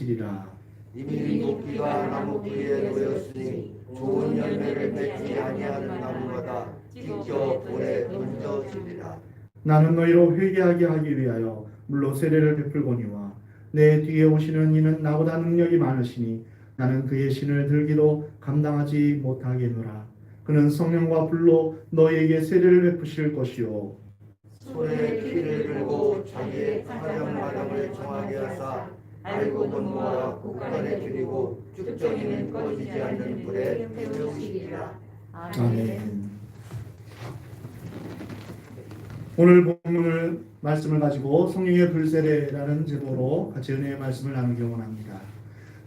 가지리라. 이미 녹기가 나무 뿌리에 놓였으니 좋은 열매를 맺지 아니하는 나무마다 찢겨 돌에 던져지리라. 나는 너희로 회개하게 하기 위하여 물로 세례를 베풀거니와 내 뒤에 오시는 이는 나보다 능력이 많으시니 나는 그의 신을 들기도 감당하지 못하겠노라. 그는 성령과 불로 너희에게 세례를 베푸실 것이요 손에 피를 들고 자기의 사령마당을 정하게 하사 알고 본모와 국간에 드리고 쭉정이는 꺼지지 않는 불에 태우시리라. 아멘. 오늘 본문을 말씀을 가지고 성령의 불세례라는 제목으로 같이 은혜의 말씀을 나누기 원합니다.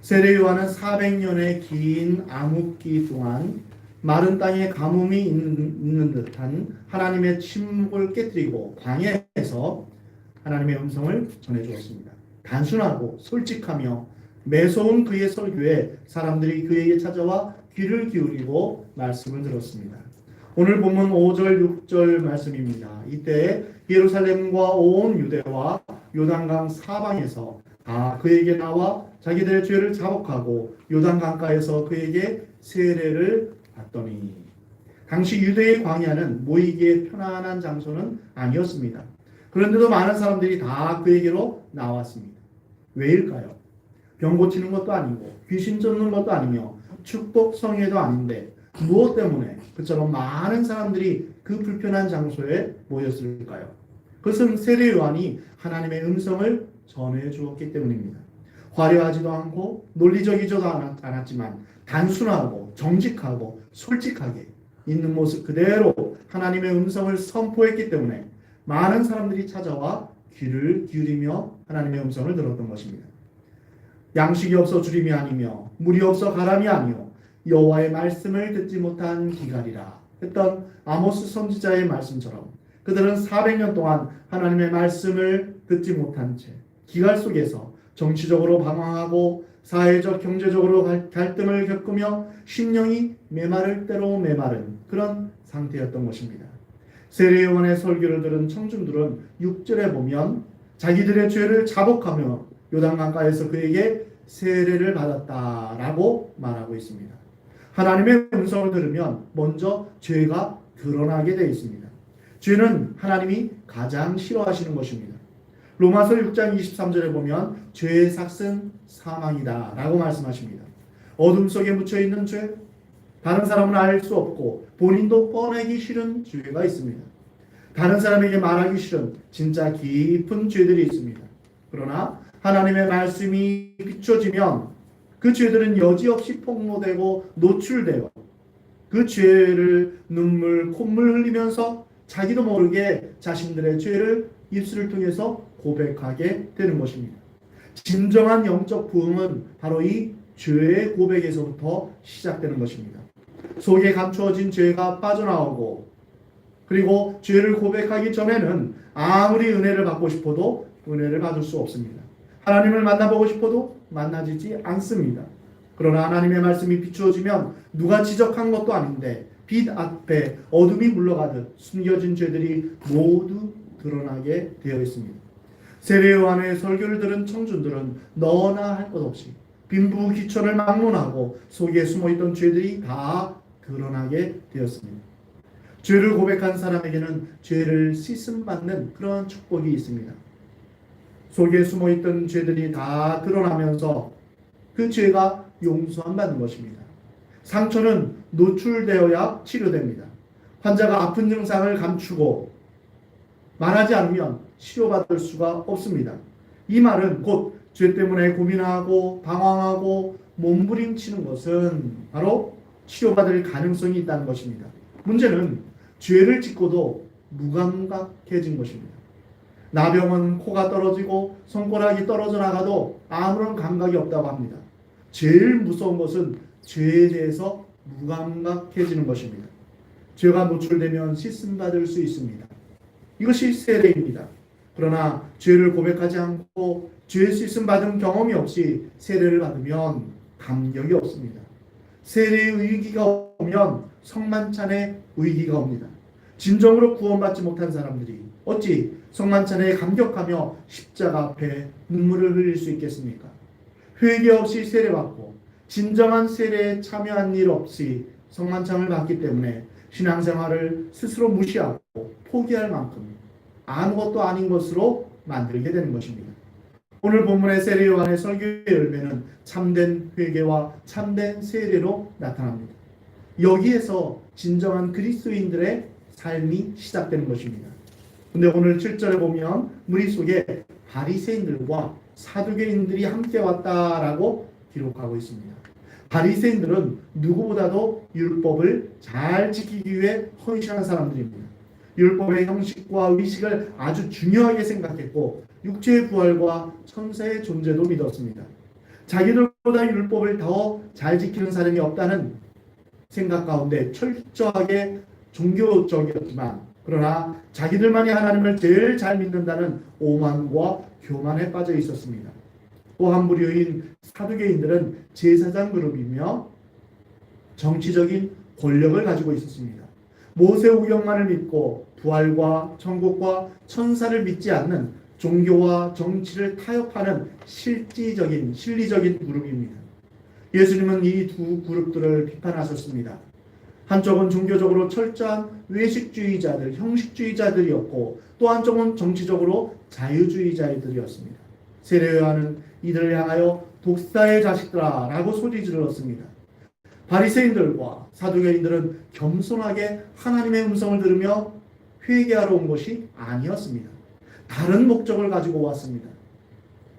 세례 요한은 400년의 긴 암흑기 동안 마른 땅에 가뭄이 있는 듯한 하나님의 침묵을 깨뜨리고 광야에서 하나님의 음성을 전해주었습니다. 단순하고 솔직하며 매서운 그의 설교에 사람들이 그에게 찾아와 귀를 기울이고 말씀을 들었습니다. 오늘 본문 5절 6절 말씀입니다. 이때 예루살렘과 온 유대와 요단강 사방에서 다 그에게 나와 자기들의 죄를 자복하고 요단강가에서 그에게 세례를 받더니, 당시 유대의 광야는 모이기에 편안한 장소는 아니었습니다. 그런데도 많은 사람들이 다 그에게로 나왔습니다. 왜일까요? 병 고치는 것도 아니고 귀신 쫓는 것도 아니며 축복 성회도 아닌데 무엇 때문에 그처럼 많은 사람들이 그 불편한 장소에 모였을까요? 그것은 세례 요한이 하나님의 음성을 전해 주었기 때문입니다. 화려하지도 않고 논리적이지도 않았지만 단순하고 정직하고 솔직하게 있는 모습 그대로 하나님의 음성을 선포했기 때문에 많은 사람들이 찾아와 귀를 기울이며 하나님의 음성을 들었던 것입니다. 양식이 없어 주림이 아니며 물이 없어 가람이 아니요 여호와의 말씀을 듣지 못한 기갈이라 했던 아모스 선지자의 말씀처럼 그들은 400년 동안 하나님의 말씀을 듣지 못한 채 기갈 속에서 정치적으로 방황하고 사회적 경제적으로 갈등을 겪으며 심령이 메마를 대로 메마른 그런 상태였던 것입니다. 세례 요한의 설교를 들은 청중들은 6절에 보면 자기들의 죄를 자복하며 요단강가에서 그에게 세례를 받았다라고 말하고 있습니다. 하나님의 음성을 들으면 먼저 죄가 드러나게 되어 있습니다. 죄는 하나님이 가장 싫어하시는 것입니다. 로마서 6장 23절에 보면 죄의 삭은 사망이다 라고 말씀하십니다. 어둠 속에 묻혀있는 죄, 다른 사람은 알 수 없고 본인도 뻔하기 싫은 죄가 있습니다. 다른 사람에게 말하기 싫은 진짜 깊은 죄들이 있습니다. 그러나 하나님의 말씀이 비춰지면 그 죄들은 여지없이 폭로되고 노출되어 그 죄를 눈물, 콧물 흘리면서 자기도 모르게 자신들의 죄를 입술을 통해서 고백하게 되는 것입니다. 진정한 영적 부흥은 바로 이 죄의 고백에서부터 시작되는 것입니다. 속에 감추어진 죄가 빠져나오고 그리고 죄를 고백하기 전에는 아무리 은혜를 받고 싶어도 은혜를 받을 수 없습니다. 하나님을 만나보고 싶어도 만나지지 않습니다. 그러나 하나님의 말씀이 비추어지면 누가 지적한 것도 아닌데 빛 앞에 어둠이 물러가듯 숨겨진 죄들이 모두 드러나게 되어 있습니다. 세례 요한의 설교를 들은 청중들은 너나 할 것 없이 빈부귀천을 막론하고 속에 숨어있던 죄들이 다 드러나게 되었습니다. 죄를 고백한 사람에게는 죄를 씻음받는 그런 축복이 있습니다. 속에 숨어있던 죄들이 다 드러나면서 그 죄가 용서받는 것입니다. 상처는 노출되어야 치료됩니다. 환자가 아픈 증상을 감추고 말하지 않으면 치료받을 수가 없습니다. 이 말은 곧 죄 때문에 고민하고 방황하고 몸부림치는 것은 바로 치료받을 가능성이 있다는 것입니다. 문제는 죄를 짓고도 무감각해진 것입니다. 나병은 코가 떨어지고 손가락이 떨어져 나가도 아무런 감각이 없다고 합니다. 제일 무서운 것은 죄에 대해서 무감각해지는 것입니다. 죄가 노출되면 씻음받을 수 있습니다. 이것이 세례입니다. 그러나 죄를 고백하지 않고 죄 씻음받은 경험이 없이 세례를 받으면 감격이 없습니다. 세례의 의기가 오면 성만찬의 의기가 옵니다. 진정으로 구원받지 못한 사람들이 어찌 성만찬에 감격하며 십자가 앞에 눈물을 흘릴 수 있겠습니까? 회개 없이 세례받고 진정한 세례에 참여한 일 없이 성만찬을 받기 때문에 신앙생활을 스스로 무시하고 포기할 만큼 아무것도 아닌 것으로 만들게 되는 것입니다. 오늘 본문의 세례 요한의 설교의 열매는 참된 회개와 참된 세례로 나타납니다. 여기에서 진정한 그리스도인들의 삶이 시작되는 것입니다. 근데 오늘 7절에 보면 무리 속에 바리새인들과 사두개인들이 함께 왔다라고 기록하고 있습니다. 바리새인들은 누구보다도 율법을 잘 지키기 위해 헌신한 사람들입니다. 율법의 형식과 의식을 아주 중요하게 생각했고 육체의 부활과 천사의 존재도 믿었습니다. 자기들보다 율법을 더 잘 지키는 사람이 없다는 생각 가운데 철저하게 종교적이었지만 그러나 자기들만이 하나님을 제일 잘 믿는다는 오만과 교만에 빠져 있었습니다. 또 한 부류인 사두개인들은 제사장 그룹이며 정치적인 권력을 가지고 있었습니다. 모세 오경만을 믿고 부활과 천국과 천사를 믿지 않는 종교와 정치를 타협하는 실리적인 그룹입니다. 예수님은 이 두 그룹들을 비판하셨습니다. 한쪽은 종교적으로 철저한 외식주의자들, 형식주의자들이었고 또 한쪽은 정치적으로 자유주의자들이었습니다. 세례 요한은 이들을 향하여 독사의 자식들아 라고 소리질렀습니다. 바리새인들과 사두개인들은 겸손하게 하나님의 음성을 들으며 회개하러 온 것이 아니었습니다. 다른 목적을 가지고 왔습니다.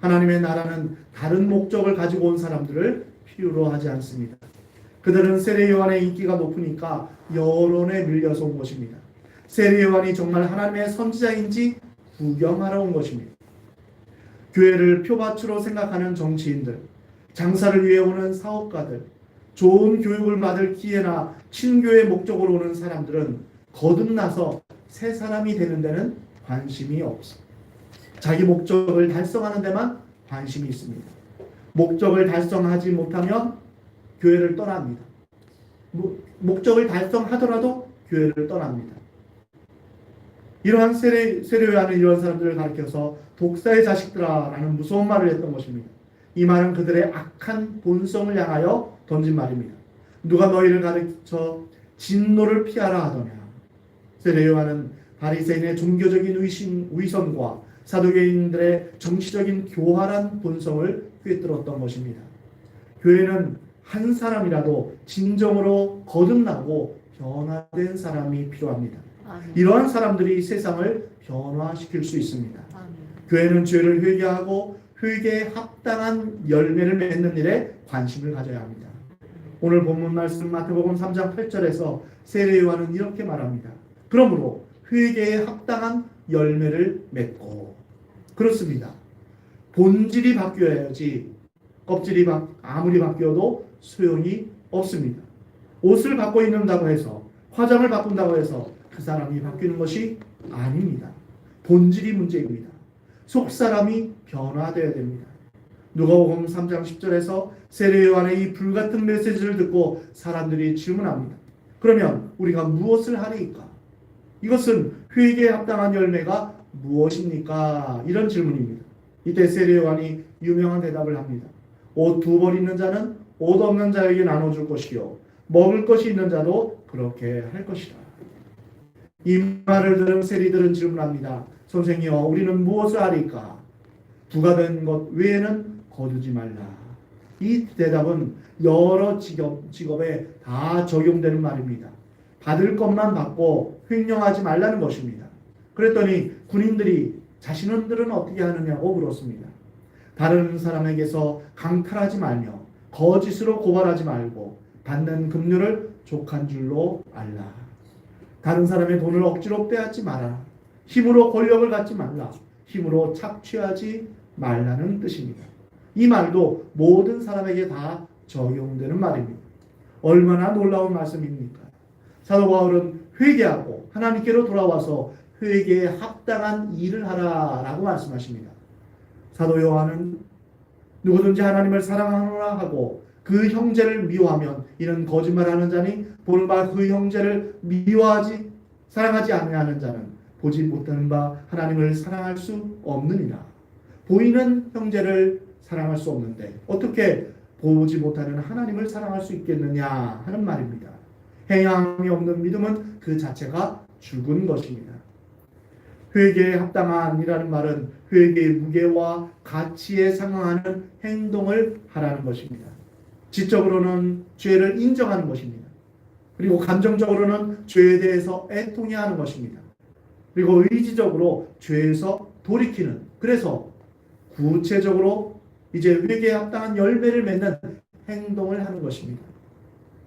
하나님의 나라는 다른 목적을 가지고 온 사람들을 필요로 하지 않습니다. 그들은 세례 요한의 인기가 높으니까 여론에 밀려서 온 것입니다. 세례 요한이 정말 하나님의 선지자인지 구경하러 온 것입니다. 교회를 표밭으로 생각하는 정치인들, 장사를 위해 오는 사업가들, 좋은 교육을 받을 기회나 친교의 목적으로 오는 사람들은 거듭나서 새 사람이 되는 데는 관심이 없습니다. 자기 목적을 달성하는 데만 관심이 있습니다. 목적을 달성하지 못하면 교회를 떠납니다. 목적을 달성하더라도 교회를 떠납니다. 이러한 세례 요한은 이런 사람들을 가리켜서 독사의 자식들아 라는 무서운 말을 했던 것입니다. 이 말은 그들의 악한 본성을 향하여 던진 말입니다. 누가 너희를 가르쳐 진노를 피하라 하더냐. 세례 요한은 바리새인의 종교적인 위선과 사두개인들의 정치적인 교활한 본성을 꿰뚫었던 것입니다. 교회는 한 사람이라도 진정으로 거듭나고 변화된 사람이 필요합니다. 아멘. 이러한 사람들이 세상을 변화시킬 수 있습니다. 아멘. 교회는 죄를 회개하고 회개에 합당한 열매를 맺는 일에 관심을 가져야 합니다. 오늘 본문 말씀 마태복음 3장 8절에서 세례 요한은 이렇게 말합니다. 그러므로 회개에 합당한 열매를 맺고. 그렇습니다. 본질이 바뀌어야지 껍질이 아무리 바뀌어도 소용이 없습니다. 옷을 바꿔 입는다고 해서 화장을 바꾼다고 해서 그 사람이 바뀌는 것이 아닙니다. 본질이 문제입니다. 속사람이 변화되어야 됩니다. 누가복음 3장 10절에서 세례 요한의 이 불같은 메시지를 듣고 사람들이 질문합니다. 그러면 우리가 무엇을 하리이까? 이것은 회개에 합당한 열매가 무엇입니까? 이런 질문입니다. 이때 세례 요한이 유명한 대답을 합니다. 옷 2벌 있는 자는 옷 없는 자에게 나눠줄 것이요 먹을 것이 있는 자도 그렇게 할 것이다. 이 말을 들은 세리들은 질문합니다. 선생이여, 우리는 무엇을 하리까? 부가 된 것 외에는 거두지 말라. 이 대답은 여러 직업에 다 적용되는 말입니다. 받을 것만 받고 횡령하지 말라는 것입니다. 그랬더니 군인들이 자신들은 어떻게 하느냐고 물었습니다. 다른 사람에게서 강탈하지 말며 거짓으로 고발하지 말고 받는 급료를 족한 줄로 알라. 다른 사람의 돈을 억지로 빼앗지 마라. 힘으로 권력을 갖지 말라. 힘으로 착취하지 말라는 뜻입니다. 이 말도 모든 사람에게 다 적용되는 말입니다. 얼마나 놀라운 말씀입니까? 사도 바울은 회개하고 하나님께로 돌아와서 회개에 합당한 일을 하라라고 말씀하십니다. 사도 요한은 누구든지 하나님을 사랑하노라 하고 그 형제를 미워하면 이는 거짓말하는 자니 보는 바 그 형제를 미워하지 사랑하지 아니하는 자는 보지 못하는 바 하나님을 사랑할 수 없느니라. 보이는 형제를 사랑할 수 없는데 어떻게 보지 못하는 하나님을 사랑할 수 있겠느냐 하는 말입니다. 행함이 없는 믿음은 그 자체가 죽은 것입니다. 회개에 합당한이라는 말은 회개의 무게와 가치에 상응하는 행동을 하라는 것입니다. 지적으로는 죄를 인정하는 것입니다. 그리고 감정적으로는 죄에 대해서 애통해하는 것입니다. 그리고 의지적으로 죄에서 돌이키는, 그래서 구체적으로 이제 회개에 합당한 열매를 맺는 행동을 하는 것입니다.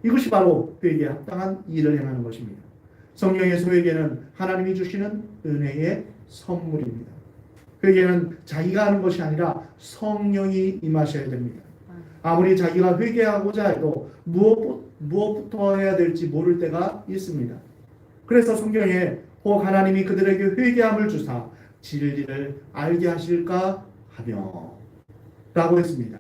이것이 바로 회개에 합당한 일을 행하는 것입니다. 성령에서 회개는 하나님이 주시는 은혜의 선물입니다. 회개는 자기가 하는 것이 아니라 성령이 임하셔야 됩니다. 아무리 자기가 회개하고자 해도 무엇부터 해야 될지 모를 때가 있습니다. 그래서 성경에 혹 하나님이 그들에게 회개함을 주사 진리를 알게 하실까 하며 라고 했습니다.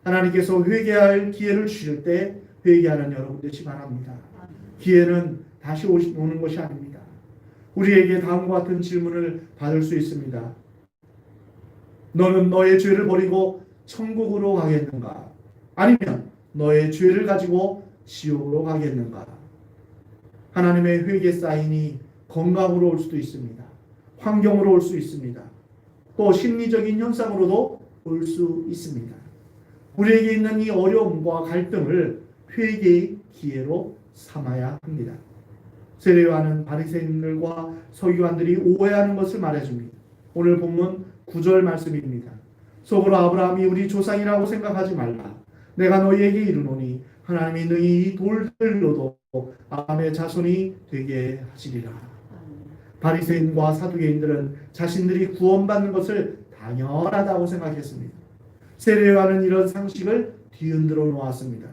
하나님께서 회개할 기회를 주실 때 회개하는 여러분 되시 바랍니다. 기회는 다시 오는 것이 아닙니다. 우리에게 다음과 같은 질문을 받을 수 있습니다. 너는 너의 죄를 버리고 천국으로 가겠는가? 아니면 너의 죄를 가지고 지옥으로 가겠는가? 하나님의 회개 사인이 건강으로 올 수도 있습니다. 환경으로 올 수 있습니다. 또 심리적인 현상으로도 올 수 있습니다. 우리에게 있는 이 어려움과 갈등을 회개의 기회로 삼아야 합니다. 세례요한은 바리새인들과 서기관들이 오해하는 것을 말해줍니다. 오늘 본문 9절 말씀입니다. 속으로 아브라함이 우리 조상이라고 생각하지 말라. 내가 너희에게 이르노니 하나님이 능히 이 돌들로도 아브라함의 자손이 되게 하시리라. 바리새인과 사두개인들은 자신들이 구원받는 것을 당연하다고 생각했습니다. 세례요한은 이런 상식을 뒤흔들어 놓았습니다.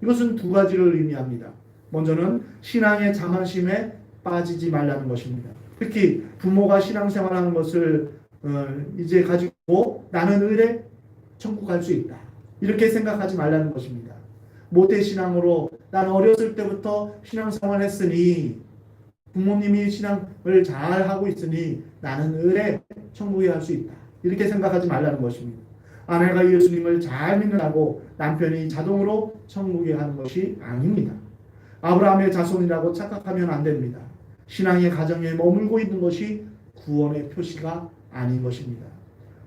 이것은 두 가지를 의미합니다. 먼저는 신앙의 자만심에 빠지지 말라는 것입니다. 특히 부모가 신앙생활하는 것을 이제 가지고 나는 의뢰 천국 갈 수 있다 이렇게 생각하지 말라는 것입니다. 모태신앙으로 나는 어렸을 때부터 신앙생활 했으니 부모님이 신앙을 잘 하고 있으니 나는 의뢰 천국에 갈 수 있다 이렇게 생각하지 말라는 것입니다. 아내가 예수님을 잘 믿는다고 남편이 자동으로 천국에 가는 것이 아닙니다. 아브라함의 자손이라고 착각하면 안 됩니다. 신앙의 가정에 머물고 있는 것이 구원의 표시가 아닌 것입니다.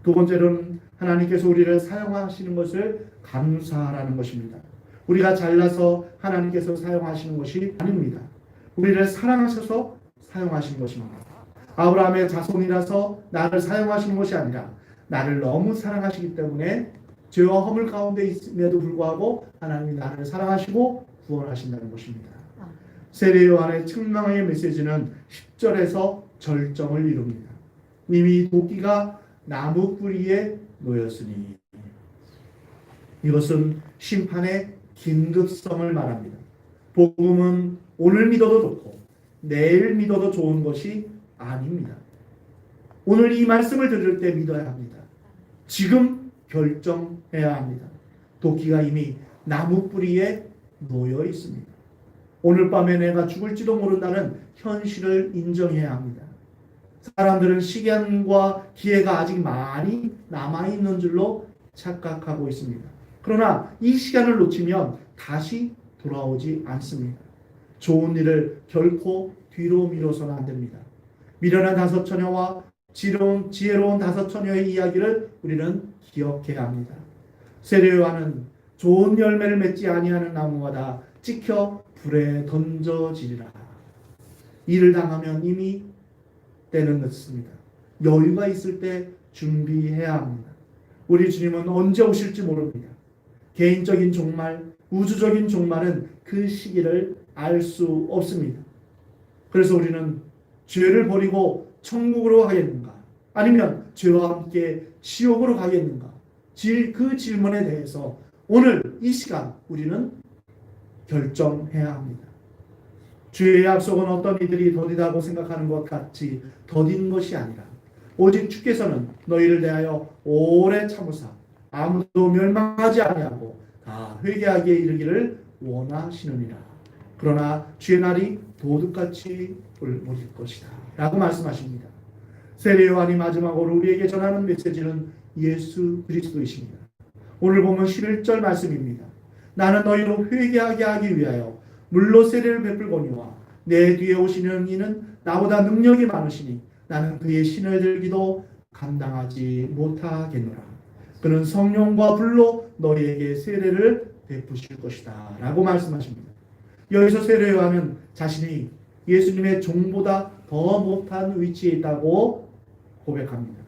두 번째로는 하나님께서 우리를 사용하시는 것을 감사하라는 것입니다. 우리가 잘나서 하나님께서 사용하시는 것이 아닙니다. 우리를 사랑하셔서 사용하시는 것입니다. 아브라함의 자손이라서 나를 사용하시는 것이 아니라 나를 너무 사랑하시기 때문에 죄와 허물 가운데 있음에도 불구하고 하나님이 나를 사랑하시고 구원하신다는 것입니다. 세례요한의 책망의 메시지는 10절에서 절정을 이룹니다. 이미 도끼가 나무 뿌리에 놓였으니 이것은 심판의 긴급성을 말합니다. 복음은 오늘 믿어도 좋고 내일 믿어도 좋은 것이 아닙니다. 오늘 이 말씀을 들을 때 믿어야 합니다. 지금 결정해야 합니다. 도끼가 이미 나무 뿌리에 놓여 있습니다. 오늘 밤에 내가 죽을지도 모른다는 현실을 인정해야 합니다. 사람들은 시간과 기회가 아직 많이 남아있는 줄로 착각하고 있습니다. 그러나 이 시간을 놓치면 다시 돌아오지 않습니다. 좋은 일을 결코 뒤로 미뤄서는 안 됩니다. 미련한 다섯 처녀와 지혜로운 다섯 처녀의 이야기를 우리는 기억해야 합니다. 세례요한은 좋은 열매를 맺지 아니하는 나무마다 찍혀 불에 던져지리라. 이를 당하면 이미 때는 늦습니다. 여유가 있을 때 준비해야 합니다. 우리 주님은 언제 오실지 모릅니다. 개인적인 종말, 우주적인 종말은 그 시기를 알 수 없습니다. 그래서 우리는 죄를 버리고 천국으로 가겠는가? 아니면 죄와 함께 지옥으로 가겠는가? 그 질문에 대해서 오늘 이 시간 우리는 결정해야 합니다. 주의 약속은 어떤 이들이 더디다고 생각하는 것 같이 더딘 것이 아니라 오직 주께서는 너희를 대하여 오래 참으사 아무도 멸망하지 아니하고 다 회개하기에 이르기를 원하시느니라. 그러나 주의 날이 도둑같이 올 것이다 라고 말씀하십니다. 세례요한이 마지막으로 우리에게 전하는 메시지는 예수 그리스도이십니다. 오늘 보면 11절 말씀입니다. 나는 너희로 회개하게 하기 위하여 물로 세례를 베풀거니와 내 뒤에 오시는 이는 나보다 능력이 많으시니 나는 그의 신을 들기도 감당하지 못하겠노라. 그는 성령과 불로 너희에게 세례를 베푸실 것이다 라고 말씀하십니다. 여기서 세례 요한은 자신이 예수님의 종보다 더 못한 위치에 있다고 고백합니다.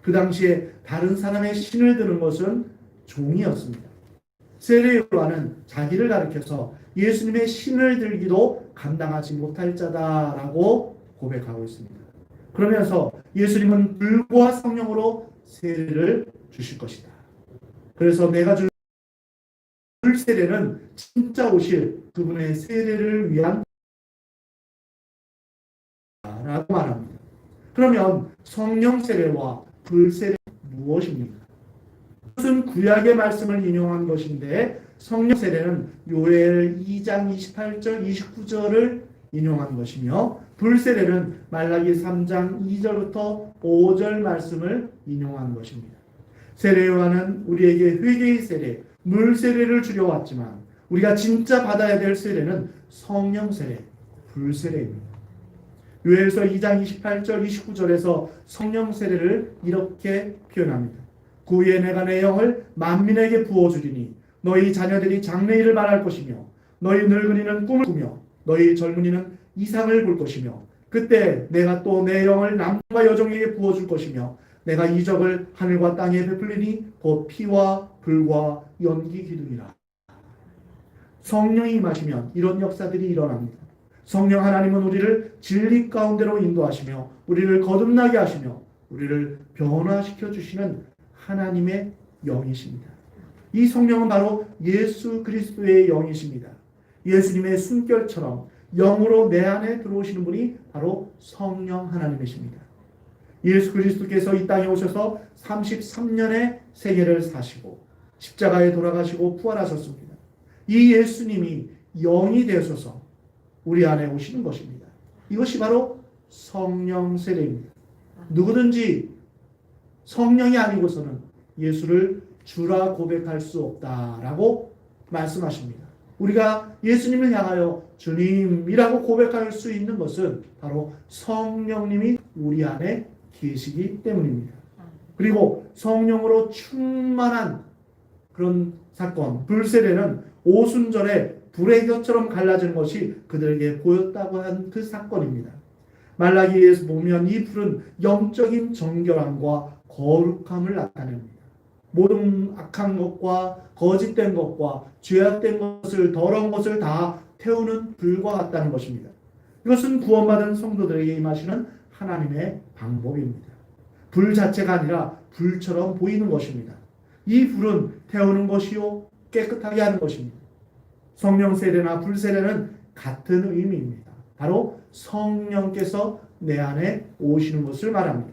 그 당시에 다른 사람의 신을 드는 것은 종이었습니다. 세례 요한은 자기를 가리켜서 예수님의 신을 들기도 감당하지 못할 자다라고 고백하고 있습니다. 그러면서 예수님은 불과 성령으로 세례를 주실 것이다. 그래서 내가 줄 세례는 진짜 오실 그분의 세례를 위한 라고 말합니다. 그러면 성령 세례와 불 세례는 무엇입니까? 이것은 구약의 말씀을 인용한 것인데 성령 세례는 요엘 2장 28절 29절을 인용한 것이며 불 세례는 말라기 3장 2절부터 5절 말씀을 인용한 것입니다. 세례 요한은 우리에게 회개의 세례, 물 세례를 주려 왔지만 우리가 진짜 받아야 될 세례는 성령 세례, 불 세례입니다. 요엘서 2장 28절 29절에서 성령 세례를 이렇게 표현합니다. 그 후에 내가 내 영을 만민에게 부어주리니 너희 자녀들이 장래일을 말할 것이며 너희 늙은이는 꿈을 꾸며 너희 젊은이는 이상을 볼 것이며 그때 내가 또 내 영을 남과 여종에게 부어줄 것이며 내가 이적을 하늘과 땅에 베풀리니 곧 피와 불과 연기 기둥이라. 성령이 임하시면 이런 역사들이 일어납니다. 성령 하나님은 우리를 진리 가운데로 인도하시며 우리를 거듭나게 하시며 우리를 변화시켜 주시는 하나님의 영이십니다. 이 성령은 바로 예수 그리스도의 영이십니다. 예수님의 숨결처럼 영으로 내 안에 들어오시는 분이 바로 성령 하나님이십니다. 예수 그리스도께서 이 땅에 오셔서 33년의 생애를 사시고 십자가에 돌아가시고 부활하셨습니다. 이 예수님이 영이 되셔서 우리 안에 오시는 것입니다. 이것이 바로 성령 세례입니다. 누구든지 성령이 아니고서는 예수를 주라 고백할 수 없다라고 말씀하십니다. 우리가 예수님을 향하여 주님이라고 고백할 수 있는 것은 바로 성령님이 우리 안에 계시기 때문입니다. 그리고 성령으로 충만한 그런 사건, 불세례는 오순절에 불의 혀처럼 갈라지는 것이 그들에게 보였다고 한 그 사건입니다. 말라기에서 보면 이 불은 영적인 정결함과 거룩함을 나타냅니다. 모든 악한 것과 거짓된 것과 죄악된 것을 더러운 것을 다 태우는 불과 같다는 것입니다. 이것은 구원받은 성도들에게 임하시는 하나님의 방법입니다. 불 자체가 아니라 불처럼 보이는 것입니다. 이 불은 태우는 것이요 깨끗하게 하는 것입니다. 성령 세례나 불 세례는 같은 의미입니다. 바로 성령께서 내 안에 오시는 것을 말합니다.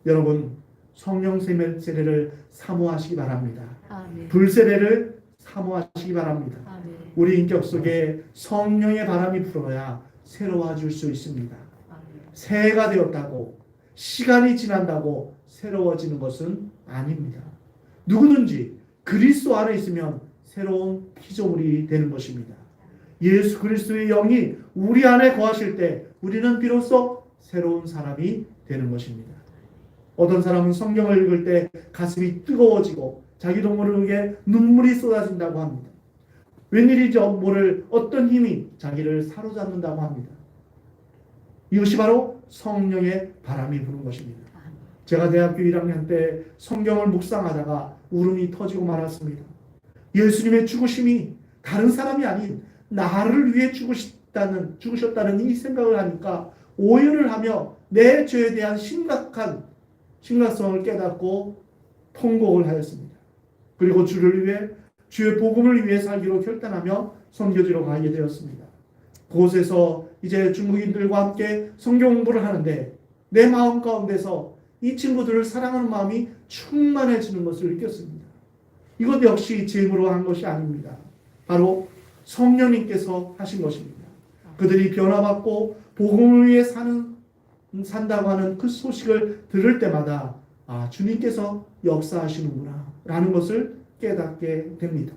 여러분 성령 세례를 사모하시기 바랍니다. 아멘. 불 세례를 사모하시기 바랍니다. 아멘. 우리 인격 속에 성령의 바람이 불어야 새로워질 수 있습니다. 아멘. 새해가 되었다고 시간이 지난다고 새로워지는 것은 아닙니다. 누구든지 그리스도 안에 있으면 새로운 피조물이 되는 것입니다. 예수 그리스도의 영이 우리 안에 거하실 때 우리는 비로소 새로운 사람이 되는 것입니다. 어떤 사람은 성경을 읽을 때 가슴이 뜨거워지고 자기도 모르게 눈물이 쏟아진다고 합니다. 웬일이죠? 모를 어떤 힘이 자기를 사로잡는다고 합니다. 이것이 바로 성령의 바람이 부는 것입니다. 제가 대학교 1학년 때 성경을 묵상하다가 울음이 터지고 말았습니다. 예수님의 죽으심이 다른 사람이 아닌 나를 위해 죽으셨다는 이 생각을 하니까 오열을 하며 내 죄에 대한 심각성을 깨닫고 통곡을 하였습니다. 그리고 주를 위해 주의 복음을 위해 살기로 결단하며 선교지로 가게 되었습니다. 그곳에서 이제 중국인들과 함께 성경 공부를 하는데 내 마음 가운데서 이 친구들을 사랑하는 마음이 충만해지는 것을 느꼈습니다. 이것 역시 제 힘으로 한 것이 아닙니다. 바로 성령님께서 하신 것입니다. 그들이 변화받고 복음을 위해 산다고 하는 그 소식을 들을 때마다 주님께서 역사하시는구나 라는 것을 깨닫게 됩니다.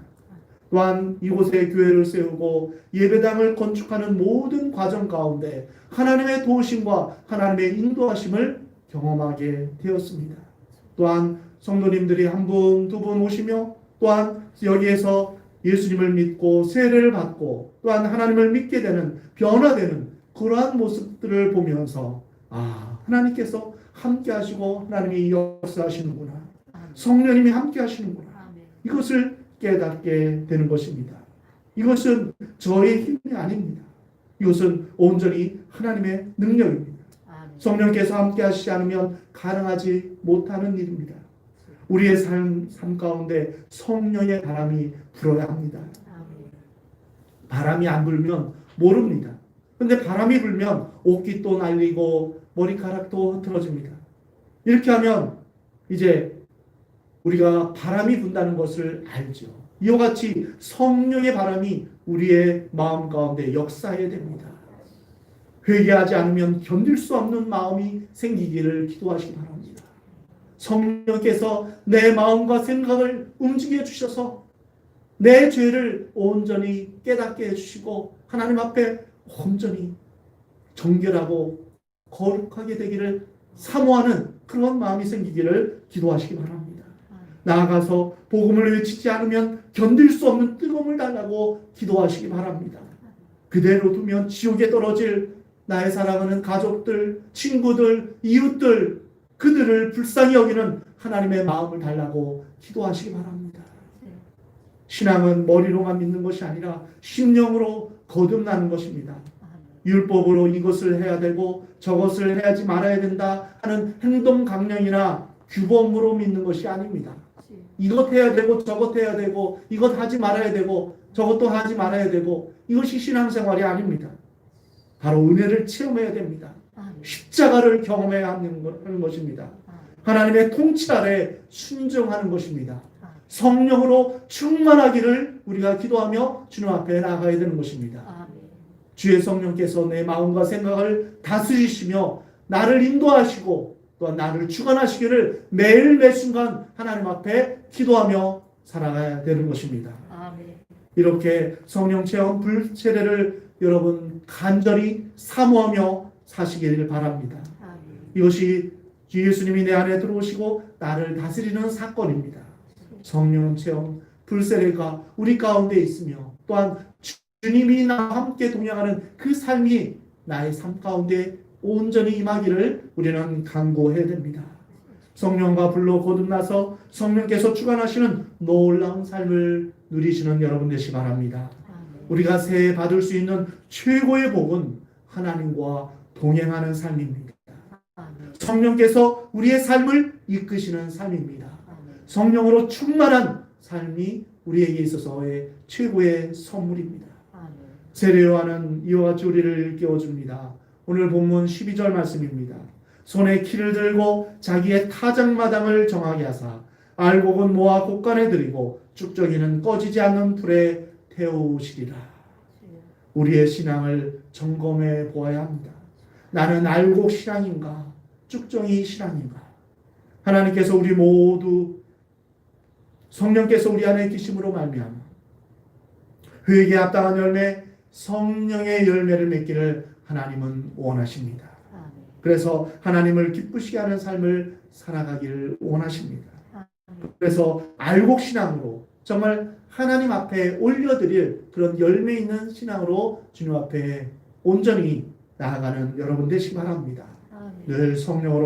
또한 이곳에 교회를 세우고 예배당을 건축하는 모든 과정 가운데 하나님의 도우심과 하나님의 인도하심을 경험하게 되었습니다. 또한 성도님들이 한 분, 두 분 오시며 또한 여기에서 예수님을 믿고 세례를 받고 또한 하나님을 믿게 되는 변화되는 그러한 모습들을 보면서 하나님께서 함께 하시고 하나님이 역사하시는구나. 성령님이 함께 하시는구나. 이것을 깨닫게 되는 것입니다. 이것은 저의 힘이 아닙니다. 이것은 온전히 하나님의 능력입니다. 성령께서 함께 하시지 않으면 가능하지 못하는 일입니다. 우리의 삶 가운데 성령의 바람이 불어야 합니다. 바람이 안 불면 모릅니다. 근데 바람이 불면 옷깃도 날리고 머리카락도 흐트러집니다. 이렇게 하면 이제 우리가 바람이 분다는 것을 알죠. 이와 같이 성령의 바람이 우리의 마음 가운데 역사해야 됩니다. 회개하지 않으면 견딜 수 없는 마음이 생기기를 기도하시기 바랍니다. 성령께서 내 마음과 생각을 움직여 주셔서 내 죄를 온전히 깨닫게 해주시고 하나님 앞에 온전히 정결하고 거룩하게 되기를 사모하는 그런 마음이 생기기를 기도하시기 바랍니다. 나아가서 복음을 외치지 않으면 견딜 수 없는 뜨거움을 달라고 기도하시기 바랍니다. 그대로 두면 지옥에 떨어질 나의 사랑하는 가족들, 친구들, 이웃들, 그들을 불쌍히 여기는 하나님의 마음을 달라고 기도하시기 바랍니다. 신앙은 머리로만 믿는 것이 아니라 심령으로 거듭나는 것입니다. 율법으로 이것을 해야 되고 저것을 해야지 말아야 된다 하는 행동 강령이나 규범으로 믿는 것이 아닙니다. 이것 해야 되고 저것 해야 되고 이것 하지 말아야 되고 저것도 하지 말아야 되고 이것이 신앙생활이 아닙니다. 바로 은혜를 체험해야 됩니다. 십자가를 경험해야 하는 것입니다. 하나님의 통치 아래 순종하는 것입니다. 성령으로 충만하기를 우리가 기도하며 주님 앞에 나아가야 되는 것입니다. 주의 성령께서 내 마음과 생각을 다스리시며 나를 인도하시고 또한 나를 주관하시기를 매일 매 순간 하나님 앞에 기도하며 살아가야 되는 것입니다. 이렇게 성령 체험 불세례를 여러분 간절히 사모하며 사시기를 바랍니다. 이것이 주 예수님이 내 안에 들어오시고 나를 다스리는 사건입니다. 성령 체험 불세례가 우리 가운데 있으며 또한 주님이 나와 함께 동행하는 그 삶이 나의 삶 가운데 온전히 임하기를 우리는 간구해야 됩니다. 성령과 불로 거듭나서 성령께서 주관하시는 놀라운 삶을 누리시는 여러분 되시기 바랍니다. 우리가 새해 받을 수 있는 최고의 복은 하나님과 동행하는 삶입니다. 성령께서 우리의 삶을 이끄시는 삶입니다. 성령으로 충만한 삶이 우리에게 있어서의 최고의 선물입니다. 세례 요한은 이와 같이 우리를 깨워줍니다. 오늘 본문 12절 말씀입니다. 손에 키를 들고 자기의 타작마당을 정하게 하사 알곡은 모아 곳간에 들이고 쭉정이는 꺼지지 않는 불에 태우시리라. 우리의 신앙을 점검해 보아야 합니다. 나는 알곡 신앙인가? 쭉정이 신앙인가? 하나님께서 우리 모두 성령께서 우리 안에 계심으로 말미암아 회개에 합당한 열매, 성령의 열매를 맺기를 하나님은 원하십니다. 그래서 하나님을 기쁘시게 하는 삶을 살아가기를 원하십니다. 그래서 알곡 신앙으로 정말 하나님 앞에 올려드릴 그런 열매 있는 신앙으로 주님 앞에 온전히 나아가는 여러분 되시기 바랍니다. 늘 성령으로